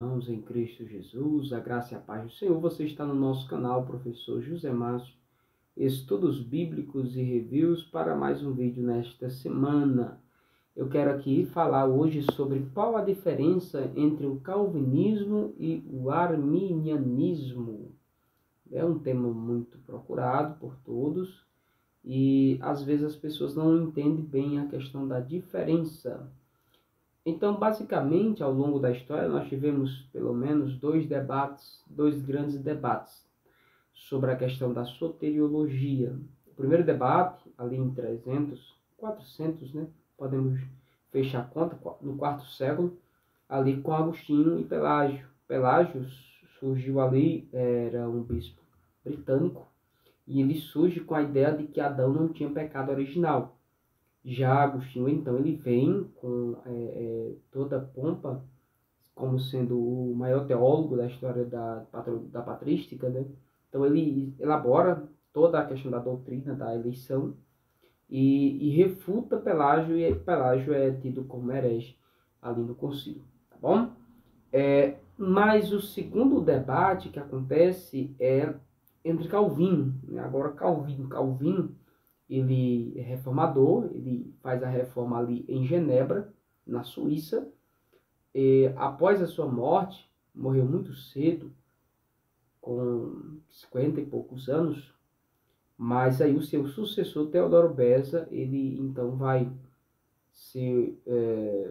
Irmãos em Cristo Jesus, a graça e a paz do Senhor. Você está no nosso canal, Professor José Márcio, Estudos Bíblicos e Reviews, para mais um vídeo nesta semana. Eu quero aqui falar hoje sobre qual a diferença entre o calvinismo e o arminianismo. É um tema muito procurado por todos e às vezes as pessoas não entendem bem a questão da diferença. Então, basicamente, ao longo da história, nós tivemos pelo menos dois grandes debates sobre a questão da soteriologia. O primeiro debate, ali em 400, né? Podemos fechar a conta, no quarto século, ali com Agostinho e Pelágio. Pelágio surgiu ali, era um bispo britânico, e ele surge com a ideia de que Adão não tinha pecado original. Já Agostinho, então, ele vem com toda a pompa, como sendo o maior teólogo da história da patrística, né? Então, ele elabora toda a questão da doutrina da eleição e refuta Pelágio, e Pelágio é tido como herege ali no concílio, tá bom? Mas o segundo debate que acontece é entre Calvino, né? Agora Calvino ele é reformador, ele faz a reforma ali em Genebra, na Suíça. Após a sua morte, morreu muito cedo, com 50 e poucos anos, mas aí o seu sucessor, Teodoro Beza, ele então vai ser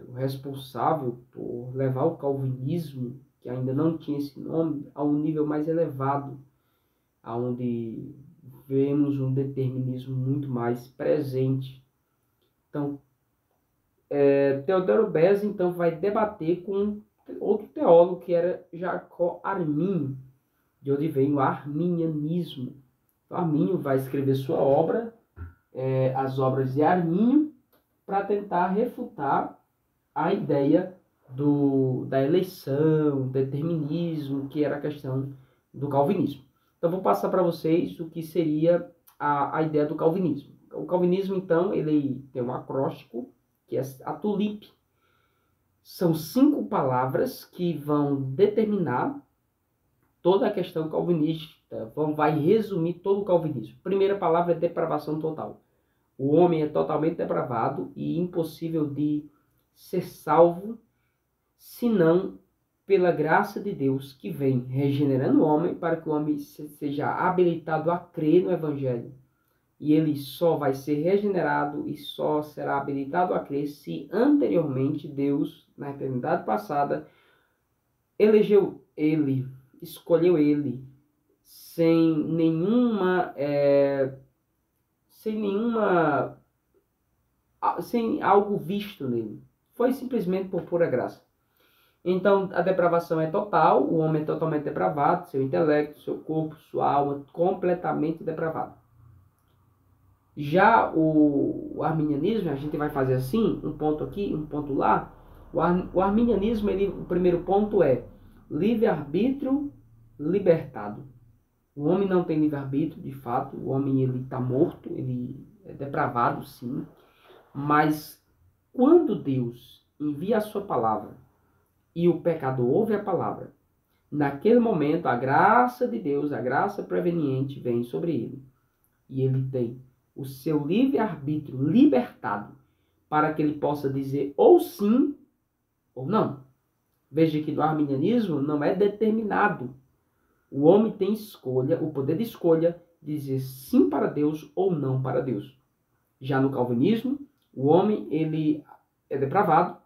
o responsável por levar o calvinismo, que ainda não tinha esse nome, a um nível mais elevado, aonde vemos um determinismo muito mais presente. Então, Teodoro Beza então vai debater com outro teólogo que era Jacó Arminio, de onde vem o arminianismo. Então, Arminio vai escrever sua obra, as obras de Arminio, para tentar refutar a ideia da eleição, determinismo, que era a questão do calvinismo. Então, vou passar para vocês o que seria a ideia do calvinismo. O calvinismo, então, ele tem um acróstico, que é a TULIP. São 5 palavras que vão determinar toda a questão calvinista, vai resumir todo o calvinismo. Primeira palavra é depravação total. O homem é totalmente depravado e impossível de ser salvo, senão pela graça de Deus que vem regenerando o homem para que o homem seja habilitado a crer no Evangelho. E ele só vai ser regenerado e só será habilitado a crer se anteriormente Deus, na eternidade passada, elegeu ele, escolheu ele, sem algo visto nele. Foi simplesmente por pura graça. Então, a depravação é total, o homem é totalmente depravado, seu intelecto, seu corpo, sua alma, completamente depravado. Já o arminianismo, a gente vai fazer assim, um ponto aqui, um ponto lá. O arminianismo, o primeiro ponto é livre-arbítrio libertado. O homem não tem livre-arbítrio, de fato, o homem ele está morto, ele é depravado, sim. Mas quando Deus envia a sua palavra e o pecador ouve a palavra, naquele momento a graça de Deus, a graça preveniente vem sobre ele. E ele tem o seu livre-arbítrio libertado para que ele possa dizer ou sim ou não. Veja que no arminianismo não é determinado. O homem tem escolha, o poder de escolha, dizer sim para Deus ou não para Deus. Já no calvinismo, o homem ele é depravado,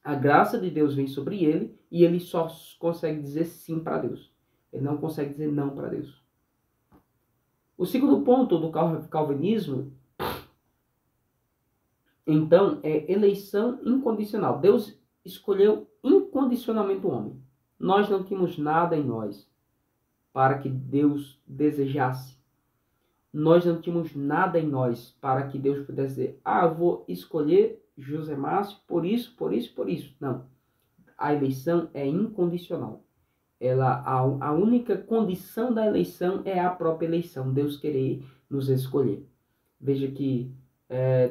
a graça de Deus vem sobre ele e ele só consegue dizer sim para Deus. Ele não consegue dizer não para Deus. O segundo ponto do calvinismo, então, é eleição incondicional. Deus escolheu incondicionalmente o homem. Nós não tínhamos nada em nós para que Deus desejasse. Nós não tínhamos nada em nós para que Deus pudesse dizer, eu vou escolher José Márcio por isso, por isso, por isso. Não. A eleição é incondicional. A única condição da eleição é a própria eleição, Deus querer nos escolher. Veja que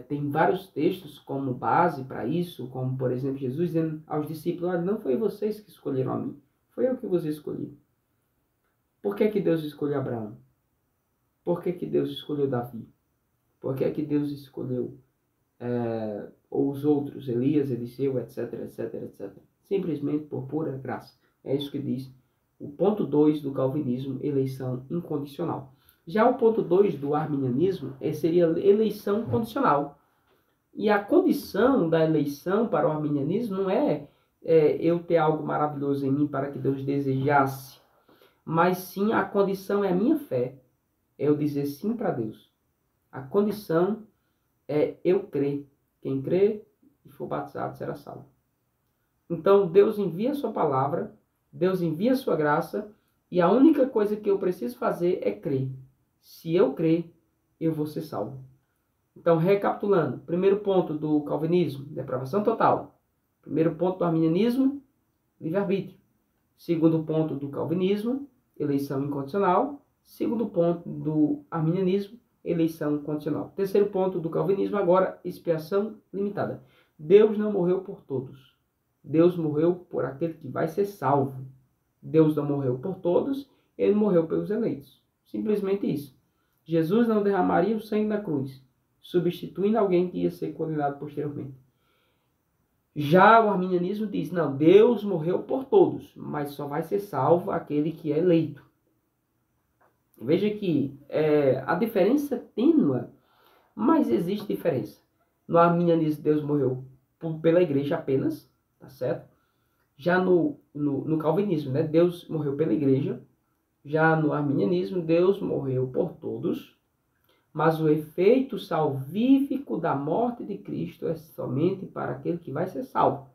Tem vários textos como base para isso, como por exemplo Jesus dizendo aos discípulos: olha, não foi vocês que escolheram a mim, foi eu que vos escolhi. Por que Deus escolheu Abraão? Por que Deus escolheu Davi? Por que Deus escolheu os outros, Elias, Eliseu, etc, etc, etc? Simplesmente por pura graça. É isso que diz o ponto 2 do calvinismo, eleição incondicional. Já o ponto 2 do arminianismo seria eleição condicional. E a condição da eleição para o arminianismo não é eu ter algo maravilhoso em mim para que Deus desejasse, mas sim a condição é a minha fé, é eu dizer sim para Deus. A condição é eu crer. Quem crê e for batizado será salvo. Então Deus envia a sua palavra, Deus envia a sua graça, e a única coisa que eu preciso fazer é crer. Se eu crer, eu vou ser salvo. Então, recapitulando, primeiro ponto do calvinismo, depravação total. Primeiro ponto do arminianismo, livre-arbítrio. Segundo ponto do calvinismo, eleição incondicional. Segundo ponto do arminianismo, eleição condicional. Terceiro ponto do calvinismo, agora, expiação limitada. Deus não morreu por todos. Deus morreu por aquele que vai ser salvo. Deus não morreu por todos, ele morreu pelos eleitos. Simplesmente isso. Jesus não derramaria o sangue na cruz, substituindo alguém que ia ser condenado posteriormente. Já o arminianismo diz, não, Deus morreu por todos, mas só vai ser salvo aquele que é eleito. Veja que a diferença é tênue, mas existe diferença. No arminianismo, Deus morreu pela igreja apenas, tá certo? Já no calvinismo, né, Deus morreu pela igreja. Já no arminianismo, Deus morreu por todos, mas o efeito salvífico da morte de Cristo é somente para aquele que vai ser salvo.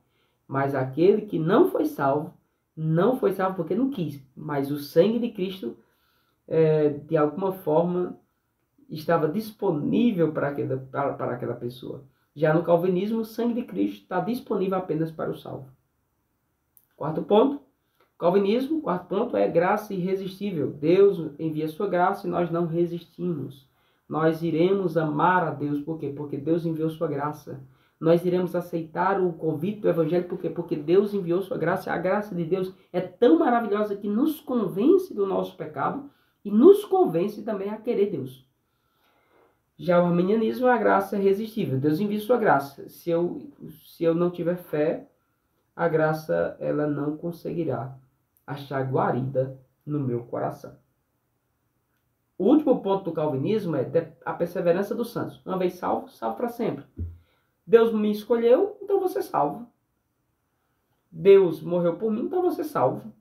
Mas aquele que não foi salvo porque não quis. Mas o sangue de Cristo, de alguma forma, estava disponível para aquela pessoa. Já no calvinismo, o sangue de Cristo está disponível apenas para o salvo. Quarto ponto, calvinismo, quarto ponto, é graça irresistível. Deus envia sua graça e nós não resistimos. Nós iremos amar a Deus, por quê? Porque Deus enviou sua graça. Nós iremos aceitar o convite do Evangelho, por quê? Porque Deus enviou sua graça. A graça de Deus é tão maravilhosa que nos convence do nosso pecado e nos convence também a querer Deus. Já o arminianismo, a graça é irresistível. Deus envia sua graça. Se eu não tiver fé, a graça ela não conseguirá achar guarida no meu coração. O último ponto do calvinismo é a perseverança dos santos. Uma vez salvo, salvo para sempre. Deus me escolheu, então você salvo. Deus morreu por mim, então você salvo.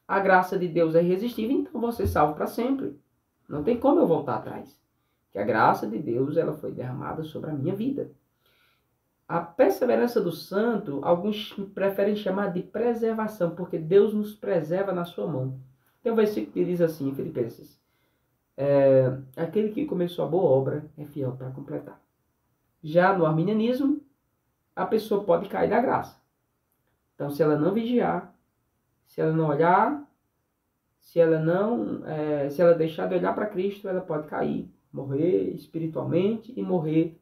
A graça de Deus é irresistível, então você salvo para sempre. Não tem como eu voltar atrás. Que a graça de Deus ela foi derramada sobre a minha vida. A perseverança do santo, alguns preferem chamar de preservação, porque Deus nos preserva na sua mão. Tem um versículo que diz assim, em Filipenses: aquele que começou a boa obra é fiel para completar. Já no arminianismo, a pessoa pode cair da graça. Então, se ela não vigiar, se ela não olhar, se ela deixar de olhar para Cristo, ela pode cair, morrer espiritualmente e morrer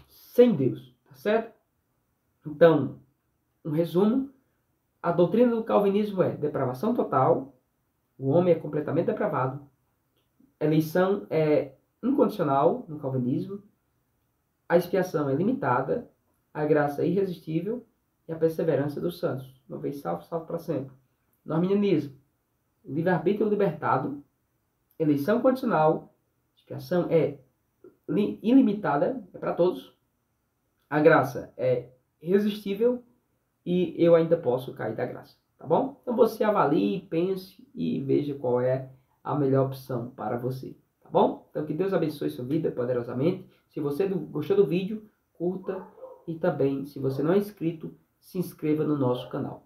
sem Deus, tá certo? Então, um resumo, a doutrina do calvinismo é depravação total, o homem é completamente depravado, eleição é incondicional no calvinismo, a expiação é limitada, a graça é irresistível e a perseverança dos santos. Uma vez salvo, salvo para sempre. No arminianismo, livre-arbítrio libertado, eleição condicional, expiação é ilimitada, é para todos, a graça é irresistível e eu ainda posso cair da graça, tá bom? Então você avalie, pense e veja qual é a melhor opção para você, tá bom? Então que Deus abençoe sua vida poderosamente. Se você gostou do vídeo, curta e também, se você não é inscrito, se inscreva no nosso canal.